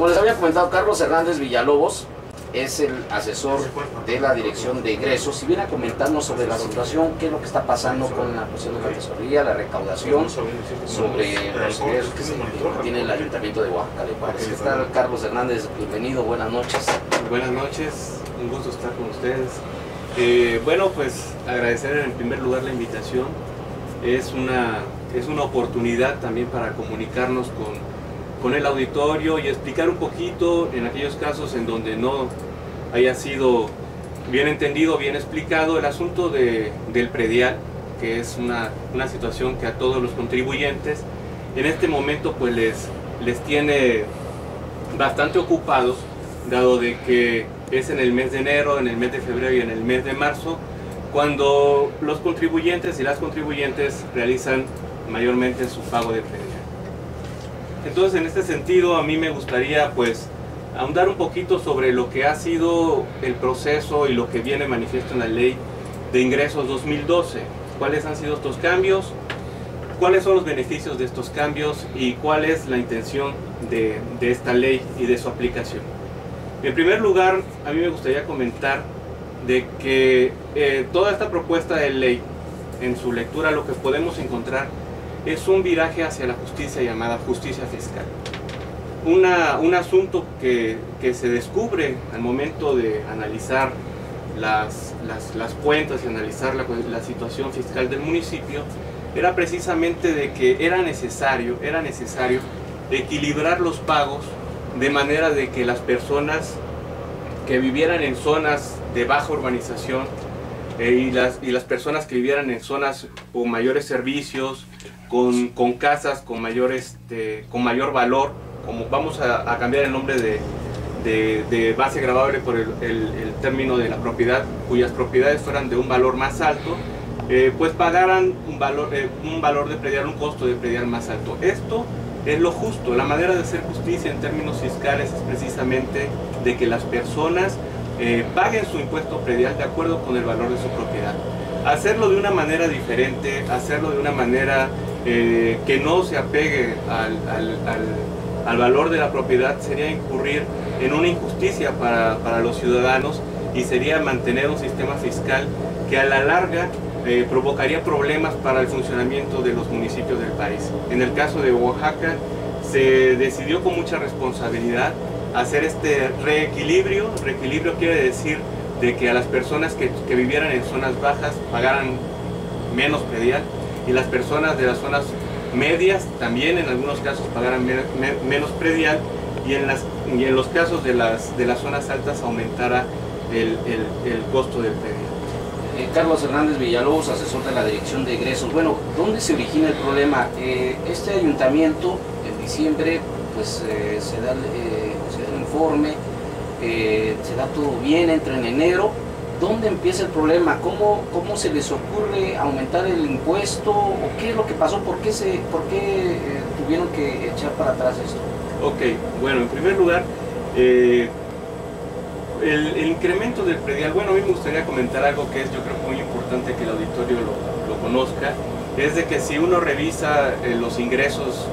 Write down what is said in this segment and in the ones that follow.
Como les había comentado, Carlos Hernández Villalobos es el asesor de la Dirección de Ingresos y viene a comentarnos sobre la situación, qué es lo que está pasando con la cuestión de la tesorería, la recaudación, sobre los ingresos que tiene el Ayuntamiento de Oaxaca de Juárez. ¿Qué tal, Carlos Hernández? Bienvenido, buenas noches. Buenas noches, un gusto estar con ustedes. Bueno, pues agradecer en primer lugar la invitación. Es una oportunidad también para comunicarnos con el auditorio y explicar un poquito en aquellos casos en donde no haya sido bien entendido, bien explicado el asunto del predial, que es una situación que a todos los contribuyentes en este momento pues les tiene bastante ocupados, dado de que es en el mes de enero, en el mes de febrero y en el mes de marzo cuando los contribuyentes y las contribuyentes realizan mayormente su pago de predial. Entonces, en este sentido, a mí me gustaría pues ahondar un poquito sobre lo que ha sido el proceso y lo que viene manifiesto en la Ley de Ingresos 2012. ¿Cuáles han sido estos cambios? ¿Cuáles son los beneficios de estos cambios? ¿Y cuál es la intención de esta ley y de su aplicación? En primer lugar, a mí me gustaría comentar de que toda esta propuesta de ley, en su lectura lo que podemos encontrar es un viraje hacia la justicia llamada justicia fiscal. Un asunto que se descubre al momento de analizar las cuentas y analizar la situación fiscal del municipio, era precisamente de que era necesario equilibrar los pagos de manera de que las personas que vivieran en zonas de baja urbanización y las personas que vivieran en zonas con mayores servicios, con casas con mayor valor, como vamos a cambiar el nombre de base gravable por el término de la propiedad, cuyas propiedades fueran de un valor más alto, pues pagaran un valor de predial, un costo de predial más alto. Esto es lo justo. La manera de hacer justicia en términos fiscales es precisamente de que las personas paguen su impuesto predial de acuerdo con el valor de su propiedad. Hacerlo de una manera diferente, hacerlo de una manera que no se apegue al valor de la propiedad, sería incurrir en una injusticia para los ciudadanos y sería mantener un sistema fiscal que a la larga provocaría problemas para el funcionamiento de los municipios del país. En el caso de Oaxaca se decidió con mucha responsabilidad hacer este reequilibrio. Reequilibrio quiere decir de que a las personas que vivieran en zonas bajas pagaran menos predial y las personas de las zonas medias también en algunos casos pagaran menos predial y en los casos de las zonas altas aumentara el costo del predial. Carlos Hernández Villalobos, asesor de la Dirección de Ingresos. Bueno, ¿dónde se origina el problema? Este ayuntamiento en diciembre pues se da el informe, se da todo bien, entra en enero. ¿Dónde empieza el problema? ¿Cómo se les ocurre aumentar el impuesto? ¿O qué es lo que pasó? ¿Por qué tuvieron que echar para atrás esto? Ok, bueno, en primer lugar, el incremento del predial, bueno, a mí me gustaría comentar algo que es, yo creo, muy importante que el auditorio lo conozca, es de que si uno revisa los ingresos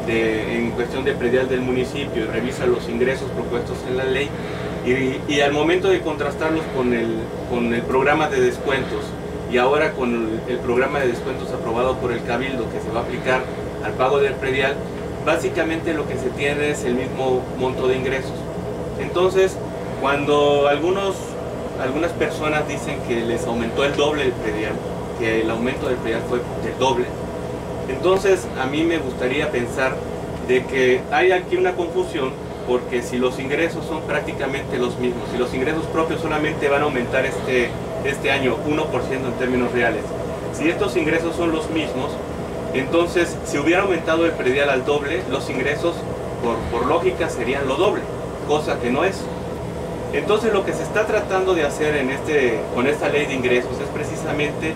en cuestión de predial del municipio y revisa los ingresos propuestos en la ley y al momento de contrastarlos con el programa de descuentos y ahora con el programa de descuentos aprobado por el Cabildo que se va a aplicar al pago del predial, básicamente lo que se tiene es el mismo monto de ingresos. Entonces, cuando algunas personas dicen que les aumentó el doble el predial, que el aumento del predial fue del doble, entonces a mí me gustaría pensar de que hay aquí una confusión, porque si los ingresos son prácticamente los mismos, si los ingresos propios solamente van a aumentar este año 1% en términos reales, si estos ingresos son los mismos, entonces si hubiera aumentado el predial al doble, los ingresos por lógica serían lo doble, cosa que no es. Entonces lo que se está tratando de hacer con esta ley de ingresos es precisamente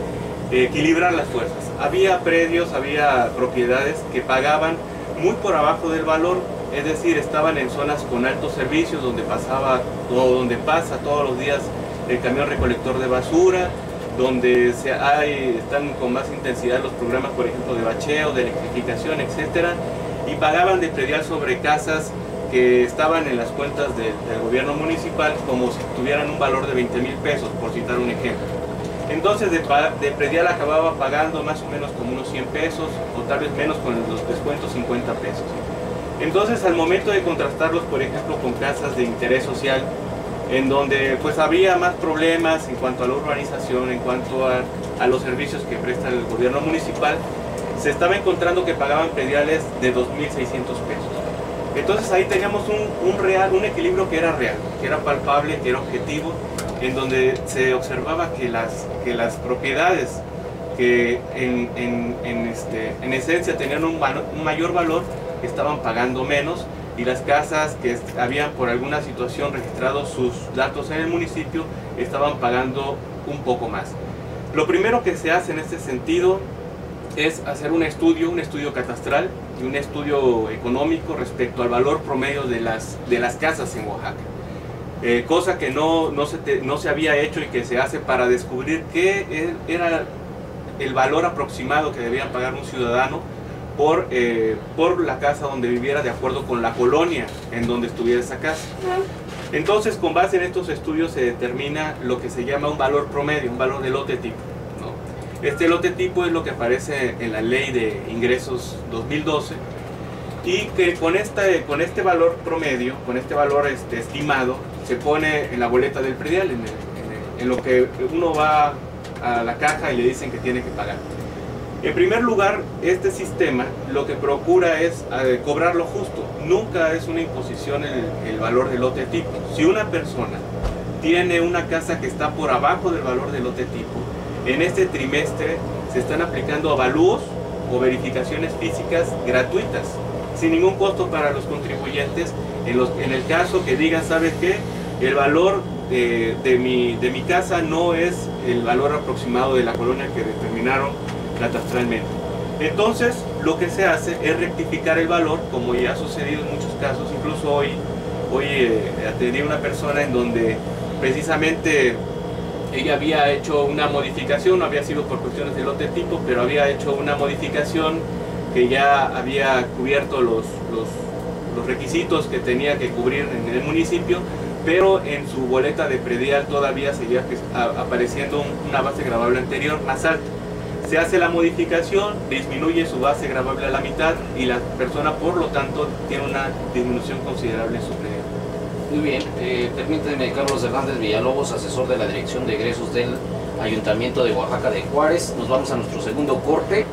equilibrar las fuerzas. Había predios, había propiedades que pagaban muy por abajo del valor, es decir, estaban en zonas con altos servicios donde pasa todos los días el camión recolector de basura, donde están con más intensidad los programas, por ejemplo, de bacheo, de electrificación, etcétera, y pagaban de predial sobre casas que estaban en las cuentas del gobierno municipal como si tuvieran un valor de 20,000 pesos, por citar un ejemplo. Entonces de predial acababa pagando más o menos como unos 100 pesos, o tal vez menos con los descuentos 50 pesos. Entonces al momento de contrastarlos, por ejemplo, con casas de interés social, en donde pues había más problemas en cuanto a la urbanización, en cuanto a los servicios que presta el gobierno municipal, se estaba encontrando que pagaban prediales de 2,600 pesos. Entonces ahí teníamos un equilibrio que era real, que era palpable, que era objetivo, en donde se observaba que las propiedades que en esencia tenían un mayor valor estaban pagando menos, y las casas que habían por alguna situación registrado sus datos en el municipio estaban pagando un poco más. Lo primero que se hace en este sentido es hacer un estudio catastral y un estudio económico respecto al valor promedio de las casas en Oaxaca. Cosa que no se había hecho y que se hace para descubrir qué era el valor aproximado que debía pagar un ciudadano por la casa donde viviera, de acuerdo con la colonia en donde estuviera esa casa. Entonces, con base en estos estudios se determina lo que se llama un valor promedio, un valor de lote tipo, ¿no? Este lote tipo es lo que aparece en la Ley de Ingresos 2012, y que con este valor promedio, con este valor estimado, se pone en la boleta del predial, en lo que uno va a la caja y le dicen que tiene que pagar. En primer lugar, este sistema lo que procura es cobrar lo justo. Nunca es una imposición el valor del lote tipo. Si una persona tiene una casa que está por abajo del valor del lote tipo, en este trimestre se están aplicando avalúos o verificaciones físicas gratuitas, sin ningún costo para los contribuyentes, en el caso que digan, ¿sabe qué? El valor de mi casa no es el valor aproximado de la colonia que determinaron catastralmente. Entonces lo que se hace es rectificar el valor, como ya ha sucedido en muchos casos. Incluso hoy atendí a una persona en donde precisamente ella había hecho una modificación, no había sido por cuestiones de lote tipo, pero había hecho una modificación que ya había cubierto los requisitos que tenía que cubrir en el municipio, pero en su boleta de predial todavía seguía apareciendo una base gravable anterior más alta. Se hace la modificación, disminuye su base gravable a la mitad, y la persona por lo tanto tiene una disminución considerable en su predial. Muy bien, permíteme, Carlos Hernández Villalobos, asesor de la Dirección de Egresos del Ayuntamiento de Oaxaca de Juárez. Nos vamos a nuestro segundo corte.